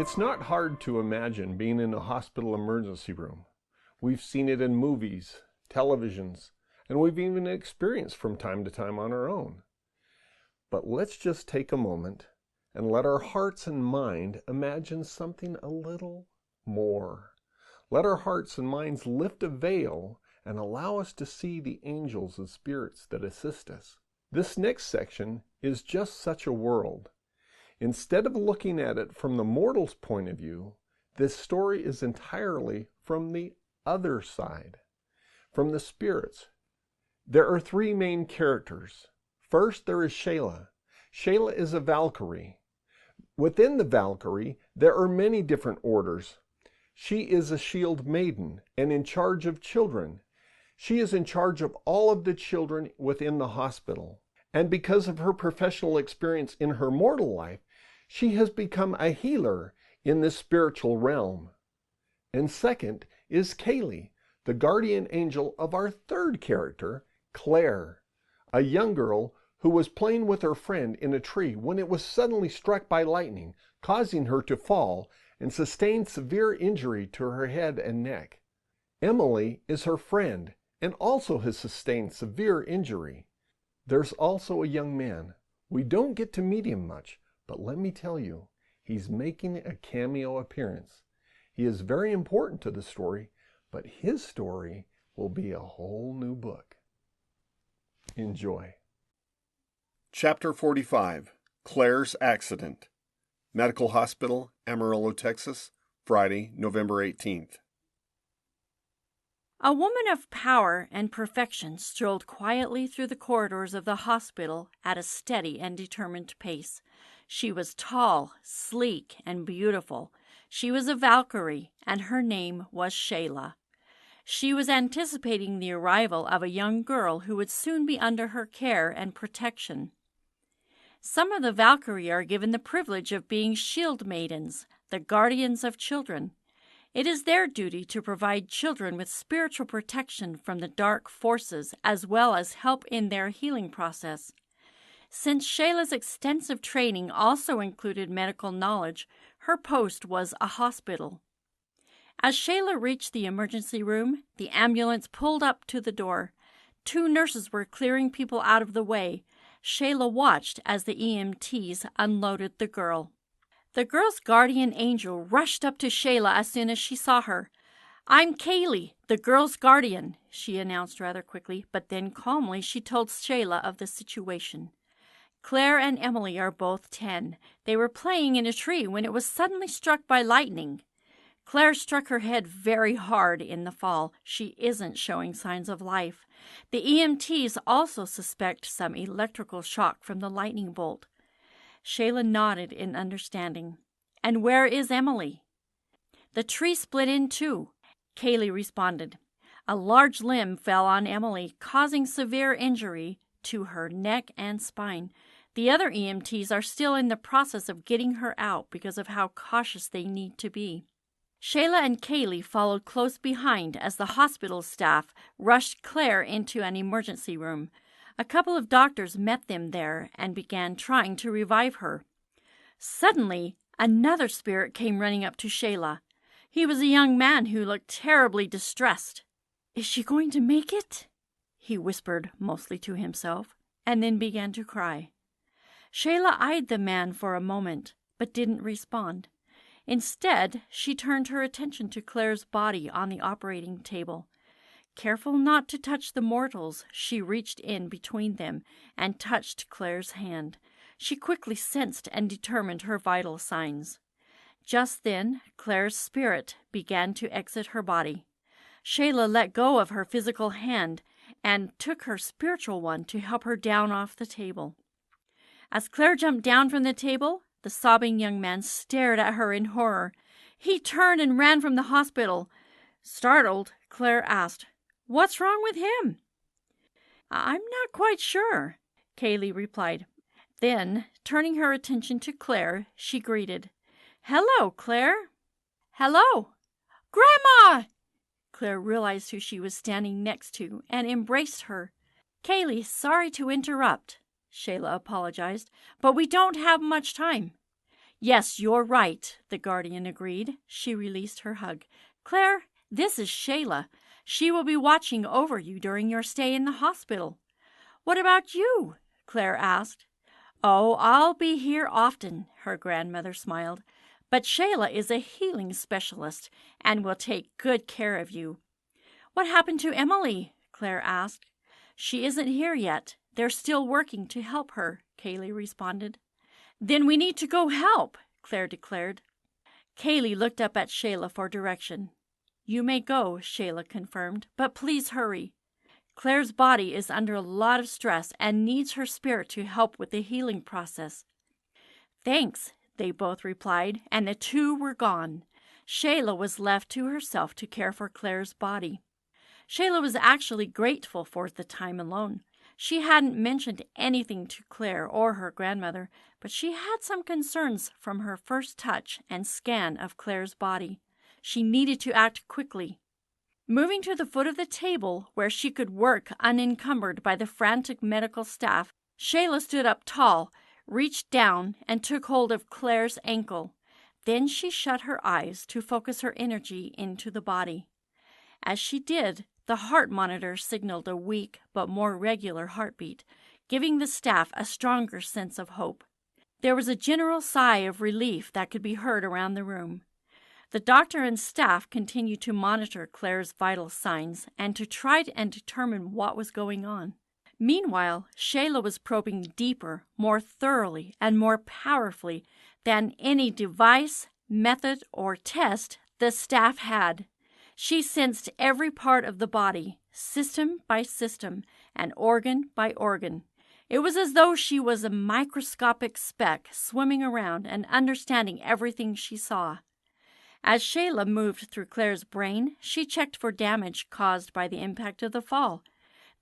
It's not hard to imagine being in a hospital emergency room. We've seen it in movies, televisions, and we've even experienced from time to time on our own. But let's just take a moment and let our hearts and mind imagine something a little more. Let our hearts and minds lift a veil and allow us to see the angels and spirits that assist us. This next section is just such a world. Instead of looking at it from the mortal's point of view, this story is entirely from the other side, from the spirits. There are three main characters. First, there is Shayla. Shayla is a Valkyrie. Within the Valkyrie, there are many different orders. She is a shield maiden and in charge of children. She is in charge of all of the children within the hospital. And because of her professional experience in her mortal life, she has become a healer in this spiritual realm. And second is Kaylee, the guardian angel of our third character, Claire, a young girl who was playing with her friend in a tree when it was suddenly struck by lightning, causing her to fall and sustain severe injury to her head and neck. Emily is her friend and also has sustained severe injury. There's also a young man. We don't get to meet him much, but let me tell you, he's making a cameo appearance. He is very important to the story, but his story will be a whole new book. Enjoy. Chapter 45, Claire's Accident. Medical Hospital, Amarillo, Texas, Friday, November 18th. A woman of power and perfection strolled quietly through the corridors of the hospital at a steady and determined pace. She was tall, sleek, and beautiful. She was a Valkyrie, and her name was Shayla. She was anticipating the arrival of a young girl who would soon be under her care and protection. Some of the Valkyrie are given the privilege of being shield maidens, the guardians of children. It is their duty to provide children with spiritual protection from the dark forces as well as help in their healing process. Since Shayla's extensive training also included medical knowledge, her post was a hospital. As Shayla reached the emergency room, the ambulance pulled up to the door. Two nurses were clearing people out of the way. Shayla watched as the EMTs unloaded the girl. The girl's guardian angel rushed up to Shayla as soon as she saw her. "I'm Kaylee, the girl's guardian," she announced rather quickly, but then calmly she told Shayla of the situation. "Claire and Emily are both 10. They were playing in a tree when it was suddenly struck by lightning. Claire struck her head very hard in the fall. She isn't showing signs of life. The EMTs also suspect some electrical shock from the lightning bolt." Shayla nodded in understanding. "And where is Emily?" "The tree split in two," Kaylee responded. "A large limb fell on Emily, causing severe injury to her neck and spine. The other EMTs are still in the process of getting her out because of how cautious they need to be." Shayla and Kaylee followed close behind as the hospital staff rushed Claire into an emergency room. A couple of doctors met them there and began trying to revive her. Suddenly, another spirit came running up to Shayla. He was a young man who looked terribly distressed. "Is she going to make it?" he whispered, mostly to himself, and then began to cry. Shayla eyed the man for a moment, but didn't respond. Instead, she turned her attention to Claire's body on the operating table. Careful not to touch the mortals, she reached in between them and touched Claire's hand. She quickly sensed and determined her vital signs. Just then, Claire's spirit began to exit her body. Shayla let go of her physical hand and took her spiritual one to help her down off the table. As Claire jumped down from the table, the sobbing young man stared at her in horror. He turned and ran from the hospital. Startled, Claire asked, "What's wrong with him?" "I'm not quite sure," Kaylee replied. Then, turning her attention to Claire, she greeted, "Hello, Claire." "Hello." "Grandma!" Claire realized who she was standing next to and embraced her. "Kaylee, sorry to interrupt," Shayla apologized, "but we don't have much time." Yes, you're right, the guardian agreed. She released her hug. Claire, this is Shayla. She will be watching over you during your stay in the hospital. What about you? Claire asked. Oh, I'll be here often, her grandmother smiled. But Shayla is a healing specialist and will take good care of you. What happened to Emily? Claire asked. She isn't here yet. They're still working to help her, Kaylee responded. Then we need to go help, Claire declared. Kaylee looked up at Shayla for direction. You may go, Shayla confirmed, but please hurry. Claire's body is under a lot of stress and needs her spirit to help with the healing process. Thanks, they both replied, and the two were gone. Shayla was left to herself to care for Claire's body. Shayla was actually grateful for the time alone. She hadn't mentioned anything to Claire or her grandmother, but she had some concerns from her first touch and scan of Claire's body. She needed to act quickly. Moving to the foot of the table where she could work unencumbered by the frantic medical staff, Shayla stood up tall, reached down, and took hold of Claire's ankle. Then she shut her eyes to focus her energy into the body. As she did, the heart monitor signaled a weak but more regular heartbeat, giving the staff a stronger sense of hope. There was a general sigh of relief that could be heard around the room. The doctor and staff continued to monitor Claire's vital signs and to try and determine what was going on. Meanwhile, Shayla was probing deeper, more thoroughly, and more powerfully than any device, method, or test the staff had. She sensed every part of the body, system by system, and organ by organ. It was as though she was a microscopic speck swimming around and understanding everything she saw. As Shayla moved through Claire's brain, she checked for damage caused by the impact of the fall.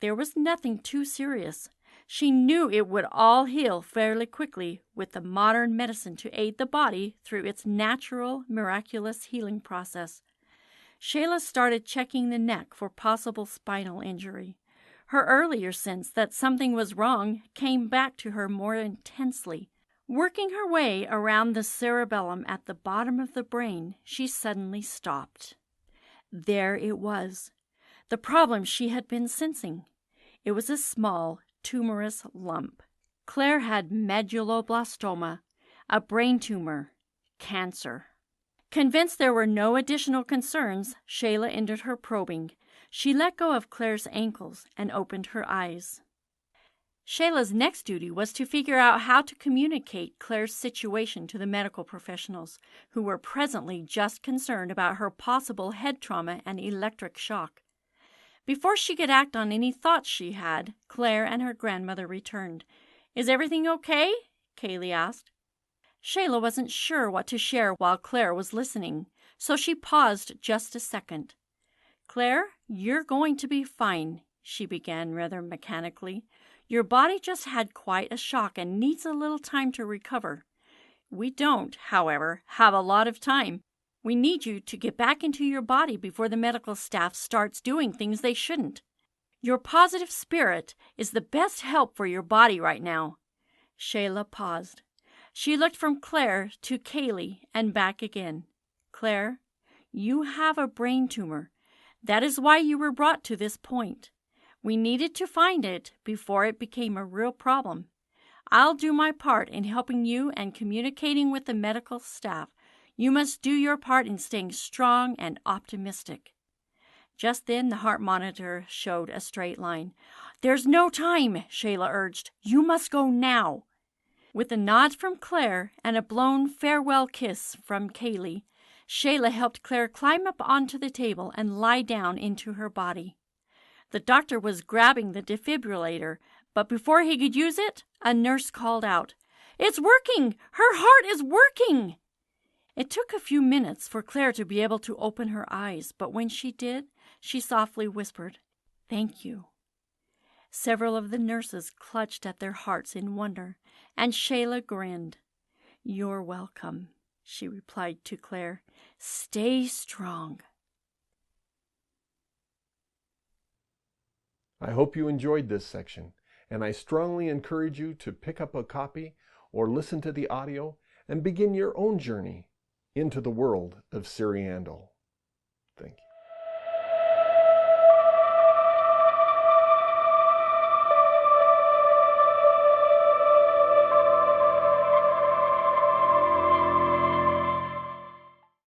There was nothing too serious. She knew it would all heal fairly quickly with the modern medicine to aid the body through its natural, miraculous healing process. Shayla started checking the neck for possible spinal injury. Her earlier sense that something was wrong came back to her more intensely. Working her way around the cerebellum at the bottom of the brain, she suddenly stopped. There it was, the problem she had been sensing. It was a small, tumorous lump. Claire had medulloblastoma, a brain tumor, cancer. Convinced there were no additional concerns, Shayla ended her probing. She let go of Claire's ankles and opened her eyes. Shayla's next duty was to figure out how to communicate Claire's situation to the medical professionals, who were presently just concerned about her possible head trauma and electric shock. Before she could act on any thoughts she had, Claire and her grandmother returned. "Is everything okay?" Kaylee asked. Shayla wasn't sure what to share while Claire was listening, so she paused just a second. "Claire, you're going to be fine," she began rather mechanically. "Your body just had quite a shock and needs a little time to recover. We don't, however, have a lot of time. We need you to get back into your body before the medical staff starts doing things they shouldn't. Your positive spirit is the best help for your body right now." Shayla paused. She looked from Claire to Kaylee and back again. "Claire, you have a brain tumor. That is why you were brought to this point. We needed to find it before it became a real problem. I'll do my part in helping you and communicating with the medical staff. You must do your part in staying strong and optimistic." Just then the heart monitor showed a straight line. "There's no time," Shayla urged. "You must go now." With a nod from Claire and a blown farewell kiss from Kaylee, Shayla helped Claire climb up onto the table and lie down into her body. The doctor was grabbing the defibrillator, but before he could use it, a nurse called out, "It's working! Her heart is working!" It took a few minutes for Claire to be able to open her eyes, but when she did, she softly whispered, "Thank you." Several of the nurses clutched at their hearts in wonder, and Shayla grinned. "You're welcome," she replied to Claire. "Stay strong." I hope you enjoyed this section, and I strongly encourage you to pick up a copy or listen to the audio and begin your own journey into the world of Siriandol. Thank you.